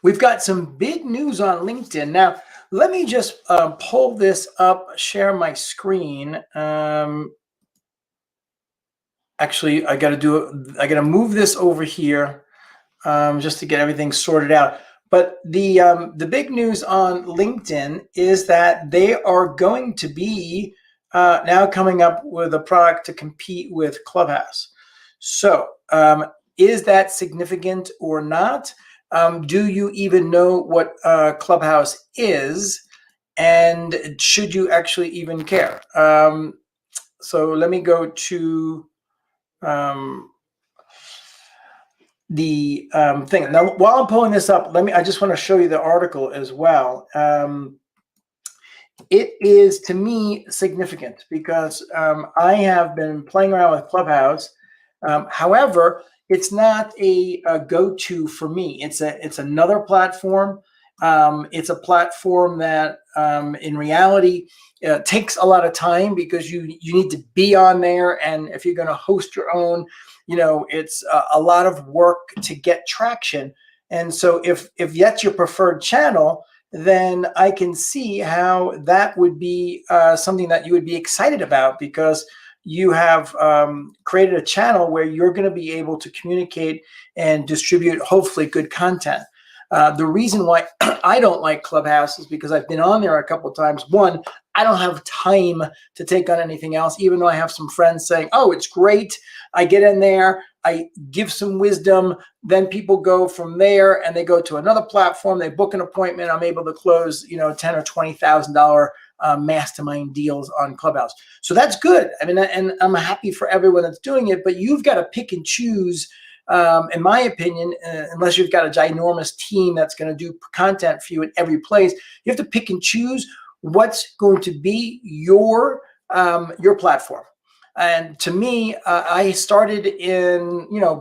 We've got some big news on LinkedIn. Now, let me just pull this up, share my screen. Actually, I got to move this over here just to get everything sorted out. But the big news on LinkedIn is that they are going to be now coming up with a product to compete with Clubhouse. So, is that significant or not? Do you even know what Clubhouse is? And should you actually even care? So let me go to the thing. Now, while I'm pulling this up, I just want to show you the article as well. It is, to me, significant because I have been playing around with Clubhouse. However, it's not a go-to for me. It's another platform. It's a platform that, in reality, takes a lot of time because you need to be on there, and if you're going to host your own, it's a lot of work to get traction. And so, if that's your preferred channel, then I can see how that would be something that you would be excited about because you have created a channel where you're going to be able to communicate and distribute, hopefully, good content. The reason why I don't like Clubhouse is because I've been on there a couple of times. One, I don't have time to take on anything else, even though I have some friends saying, oh, it's great. I get in there, I give some wisdom, then people go from there and they go to another platform, they book an appointment, I'm able to close, $10,000 or $20,000 mastermind deals on Clubhouse. So that's good. I mean, and I'm happy for everyone that's doing it, but you've got to pick and choose, in my opinion, unless you've got a ginormous team that's going to do content for you in every place, you have to pick and choose what's going to be your platform. And to me, I started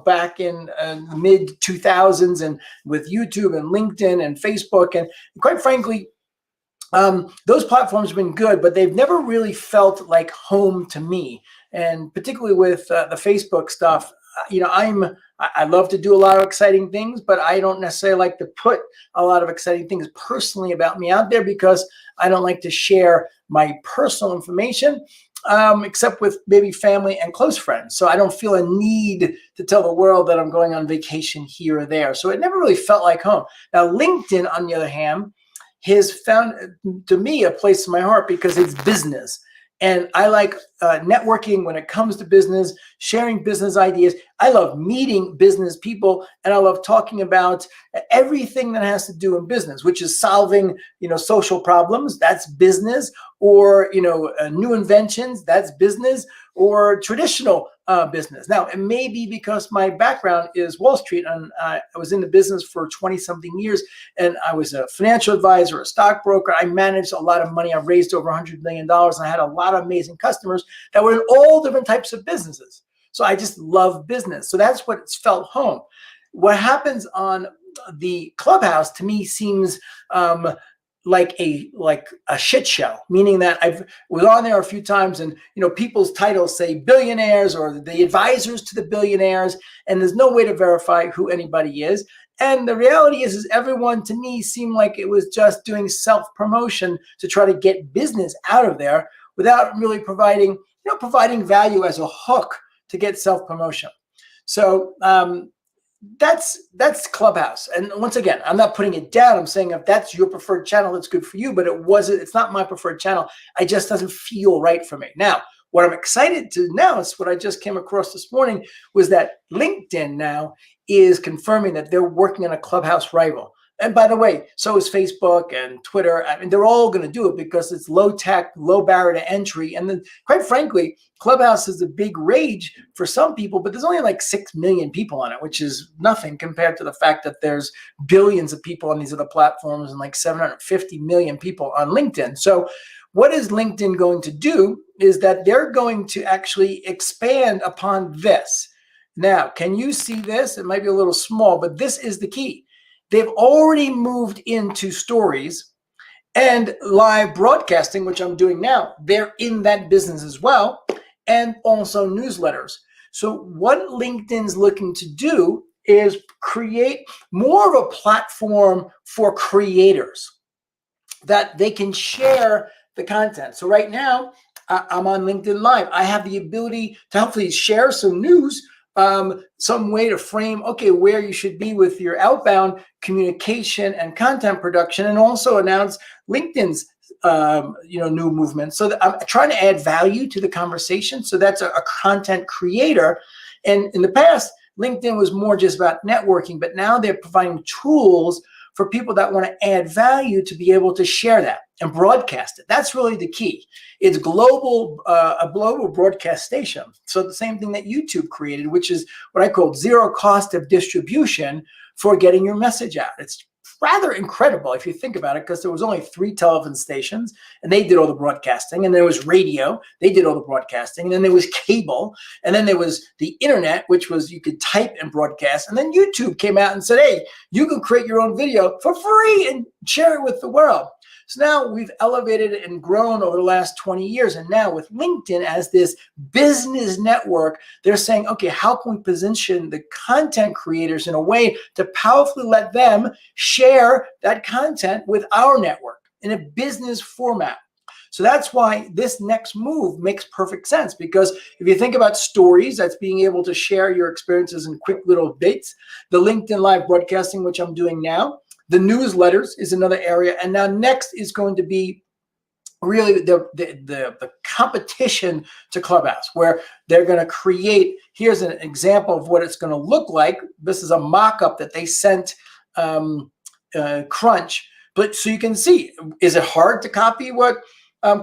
back in the mid 2000s and with YouTube and LinkedIn and Facebook. And quite frankly, those platforms have been good, but they've never really felt like home to me. And particularly with the Facebook stuff, I love to do a lot of exciting things, but I don't necessarily like to put a lot of exciting things personally about me out there because I don't like to share my personal information. Except with maybe family and close friends. So I don't feel a need to tell the world that I'm going on vacation here or there. So it never really felt like home. Now, LinkedIn, on the other hand, has found, to me, a place in my heart because it's business. And I like networking when it comes to business, sharing business ideas. I love meeting business people, and I love talking about everything that has to do in business, which is solving, social problems. That's business, or new inventions. That's business, or traditional business. Now, it may be because my background is Wall Street, and I was in the business for 20-something years, and I was a financial advisor, a stockbroker. I managed a lot of money. I raised over $100 million, and I had a lot of amazing customers that were in all different types of businesses. So I just love business. So that's what it's felt home. What happens on the Clubhouse to me seems like a shit show, meaning that I was on there a few times, and people's titles say billionaires or the advisors to the billionaires, and there's no way to verify who anybody is. And the reality is everyone, to me, seemed like it was just doing self-promotion to try to get business out of there without really providing value as a hook to get self-promotion. So that's Clubhouse. And once again, I'm not putting it down. I'm saying if that's your preferred channel, it's good for you, but it's not my preferred channel. It just doesn't feel right for me. Now, what I'm excited to announce, what I just came across this morning, was that LinkedIn now is confirming that they're working on a Clubhouse rival. And by the way, so is Facebook and Twitter. I mean, they're all going to do it because it's low tech, low barrier to entry. And then, quite frankly, Clubhouse is a big rage for some people, but there's only like 6 million people on it, which is nothing compared to the fact that there's billions of people on these other platforms and like 750 million people on LinkedIn. So what is LinkedIn going to do is that they're going to actually expand upon this. Now, can you see this? It might be a little small, but this is the key. They've already moved into stories and live broadcasting, which I'm doing now. They're in that business as well, and also newsletters. So what LinkedIn's looking to do is create more of a platform for creators that they can share the content. So right now, I'm on LinkedIn Live. I have the ability to hopefully share some news, some way to frame, okay, where you should be with your outbound communication and content production, and also announce LinkedIn's new movement. So that I'm trying to add value to the conversation. So that's a content creator. And in the past, LinkedIn was more just about networking, but now they're providing tools for people that want to add value to be able to share that and broadcast it. That's really the key. It's global, a global broadcast station. So the same thing that YouTube created, which is what I call zero cost of distribution for getting your message out. It's rather incredible if you think about it, because there was only 3 television stations and they did all the broadcasting, and there was radio, they did all the broadcasting, and then there was cable, and then there was the internet, which was you could type and broadcast, and then YouTube came out and said, hey, you can create your own video for free and share it with the world. So now we've elevated and grown over the last 20 years. And now with LinkedIn as this business network, they're saying, okay, how can we position the content creators in a way to powerfully let them share that content with our network in a business format? So that's why this next move makes perfect sense, because if you think about stories, that's being able to share your experiences in quick little bits, the LinkedIn Live broadcasting, which I'm doing now, the newsletters is another area. And now next is going to be really the competition to Clubhouse, where they're going to create, here's an example of what it's going to look like. This is a mock-up that they sent Crunch. But so you can see, is it hard to copy what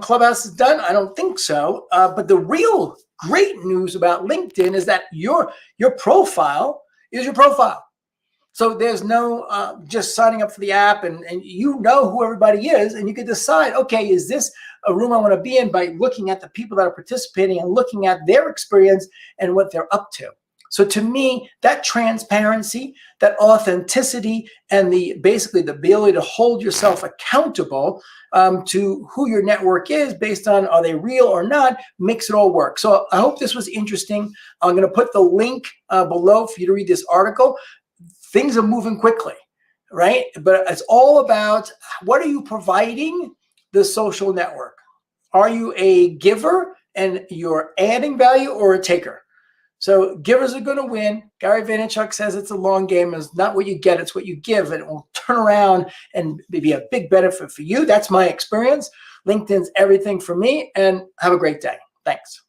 Clubhouse has done? I don't think so. But the real great news about LinkedIn is that your profile is your profile. So there's no just signing up for the app and you know who everybody is, and you can decide, okay, is this a room I want to be in, by looking at the people that are participating and looking at their experience and what they're up to. So to me, that transparency, that authenticity, and basically the ability to hold yourself accountable to who your network is based on are they real or not, makes it all work. So I hope this was interesting. I'm going to put the link below for you to read this article. Things are moving quickly, right? But it's all about, what are you providing the social network? Are you a giver and you're adding value, or a taker? So givers are going to win. Gary Vaynerchuk says it's a long game. It's not what you get, it's what you give, and it will turn around and be a big benefit for you. That's my experience. LinkedIn's everything for me, and have a great day. Thanks.